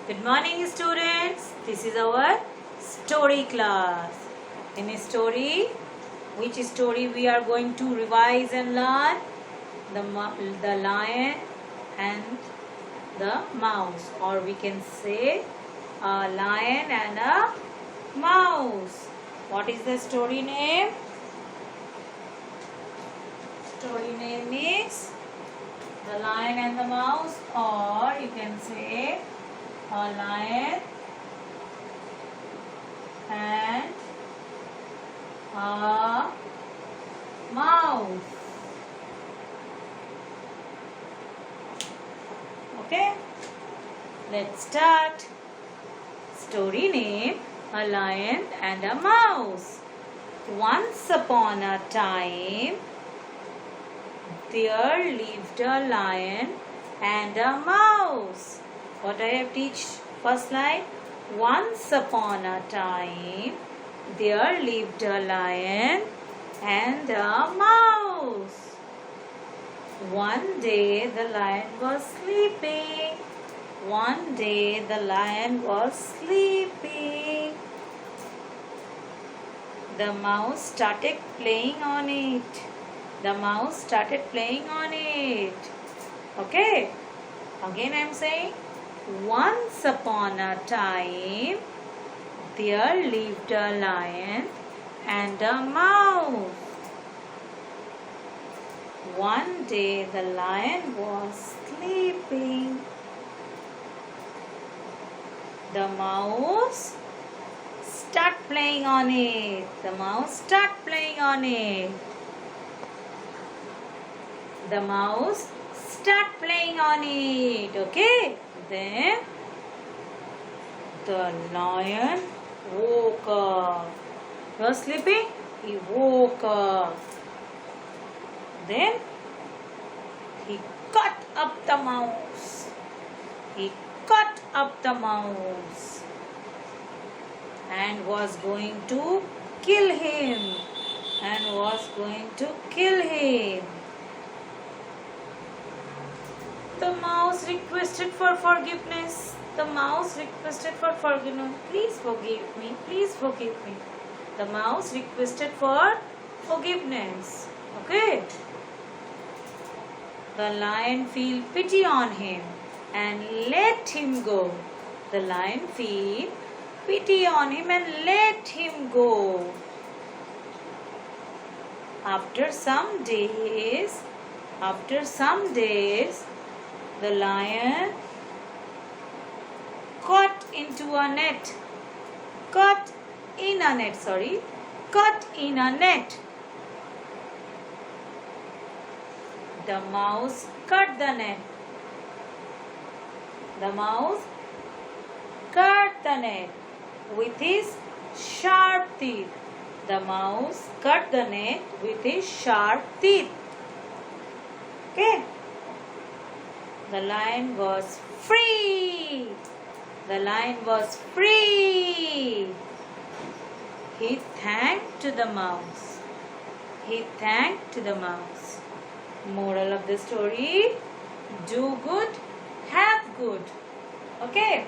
Good morning, students. This is our story class. In a story, which story we are going to revise and learn? The lion and the mouse, or we can say a lion and a mouse. What is the story name? Story name is The Lion and the Mouse, or you can say a lion and a mouse. Okay, let's start. Story name: A Lion and a Mouse. Once upon a time, there lived a lion and a mouse. What I have teach first line? Once upon a time, there lived a lion and a mouse. One day the lion was sleeping. One day the lion was sleeping. The mouse started playing on it. The mouse started playing on it. Okay. Again I am saying, once upon a time, there lived a lion and a mouse. One day the lion was sleeping. The mouse started playing on it. The mouse started playing on it. The mouse start playing on it. Okay. Then the lion woke up. He was sleeping. He woke up. Then he cut up the mouse. He cut up the mouse and was going to kill him. And was going to kill him. The mouse requested for forgiveness. The mouse requested for forgiveness. Please forgive me. Please forgive me. The mouse requested for forgiveness. Okay. The lion feel pity on him and let him go. The lion feel pity on him and let him go. After some days, the lion caught in a net. The mouse cut the net. The mouse cut the net with his sharp teeth. The mouse cut the net with his sharp teeth. Okay. The lion was free. The lion was free. He thanked to the mouse. He thanked to the mouse. Moral of the story: do good, have good. Okay.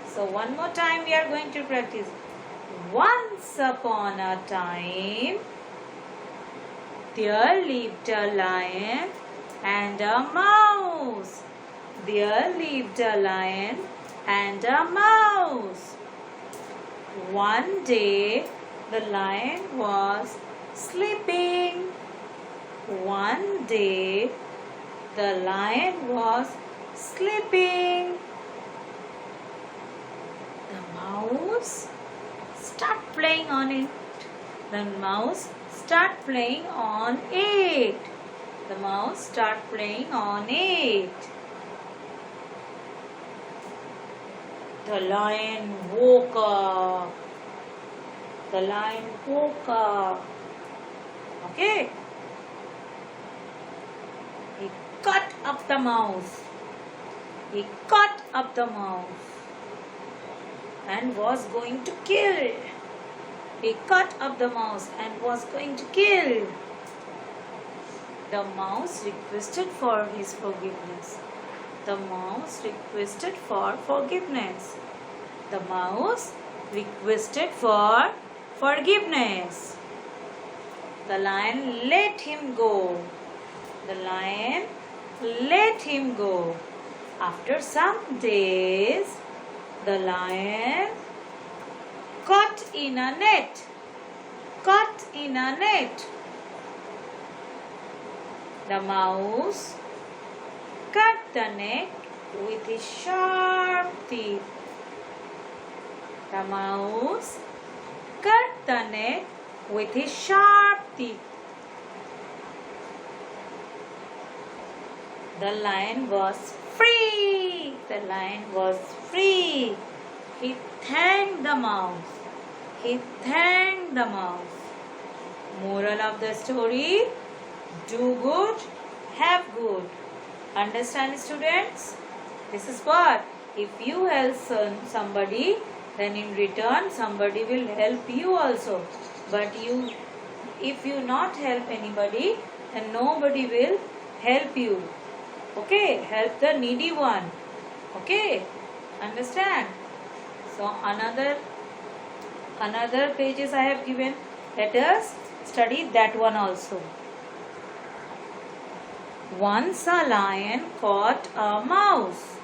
So one more time we are going to practice. Once upon a time, there lived a lion and a mouse. There lived a lion and a mouse. One day the lion was sleeping. One day the lion was sleeping. The mouse start playing on it. The mouse start playing on it. The mouse start playing on it. The lion woke up. The lion woke up. Okay. He cut up the mouse. He cut up the mouse and was going to kill. He cut up the mouse and was going to kill. The mouse requested for his forgiveness. The mouse requested for forgiveness. The mouse requested for forgiveness. The lion let him go. The lion let him go. After some days, the lion caught in a net. Caught in a net. The mouse cut the net with his sharp teeth. The mouse cut the net with his sharp teeth. The lion was free. The lion was free. He thanked the mouse. He thanked the mouse. Moral of the story: do good, have good. Understand, students? This is what? If you help somebody, then in return somebody will help you also. But if you not help anybody, then nobody will help you. Okay? Help the needy one. Okay? Understand? So another pages I have given. Let us study that one also. Once a lion caught a mouse.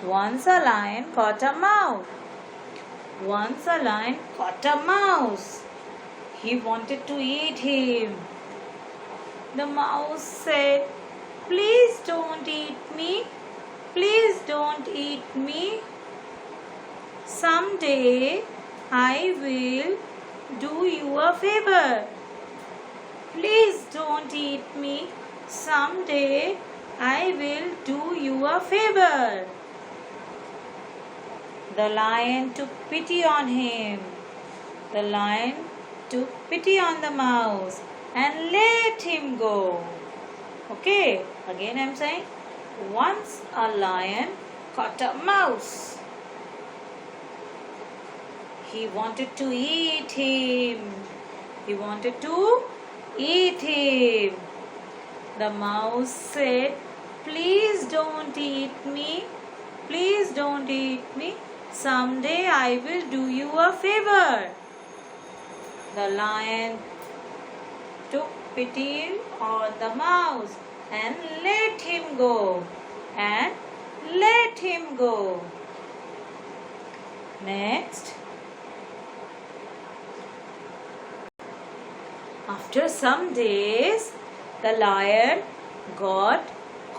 Once a lion caught a mouse. Once a lion caught a mouse. He wanted to eat him. The mouse said, "Please don't eat me. Please don't eat me. Someday I will do you a favor. Please don't eat me. Someday I will do you a favor." The lion took pity on him. The lion took pity on the mouse and let him go. Okay, again I am saying, once a lion caught a mouse. He wanted to eat him. He wanted to eat him. The mouse said, "Please don't eat me. Please don't eat me. Someday I will do you a favor." The lion took pity on the mouse and let him go. And let him go. Next. After some days, the lion got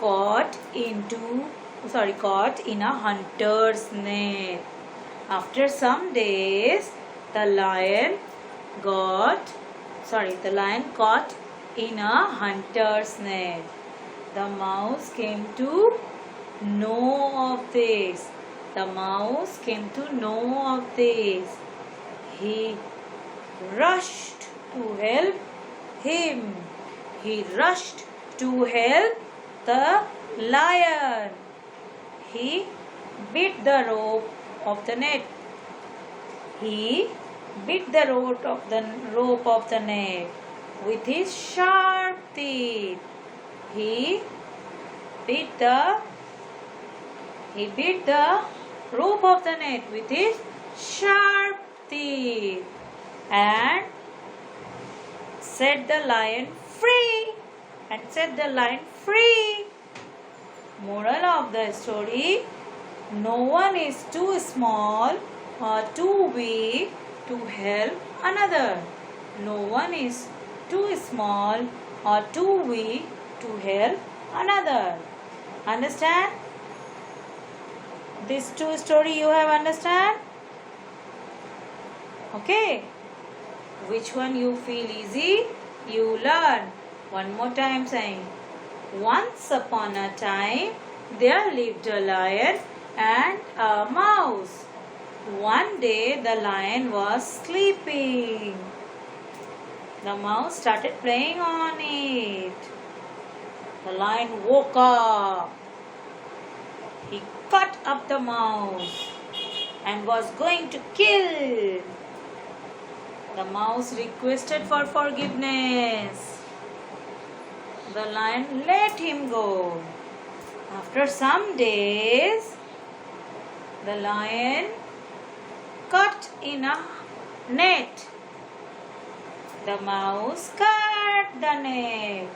caught in a hunter's net. After some days, the lion caught in a hunter's net. The mouse came to know of this. The mouse came to know of this. He rushed to help him. He rushed to help the lion. He bit the rope of the net. He bit the rope of the net with his sharp teeth. He bit the rope of the net with his sharp teeth and set the lion free. Moral of the story: no one is too small or too weak to help another. No one is too small or too weak to help another. Understand? These two story you have understand? Okay. Which one you feel easy? You learn. One more time saying. Once upon a time, there lived a lion and a mouse. One day the lion was sleeping. The mouse started playing on it. The lion woke up. He cut up the mouse and was going to kill. The mouse requested for forgiveness. The lion let him go. After some days, the lion caught in a net. The mouse cut the net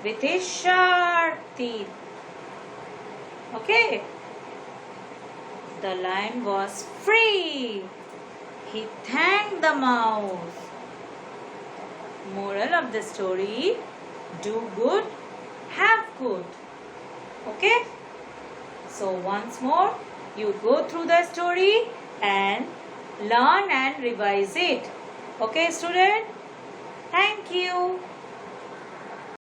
with his sharp teeth. Okay. The lion was free. He thanked the mouse. Moral of the story: do good, have good. Okay? So once more, you go through the story and learn and revise it. Okay, student? Thank you.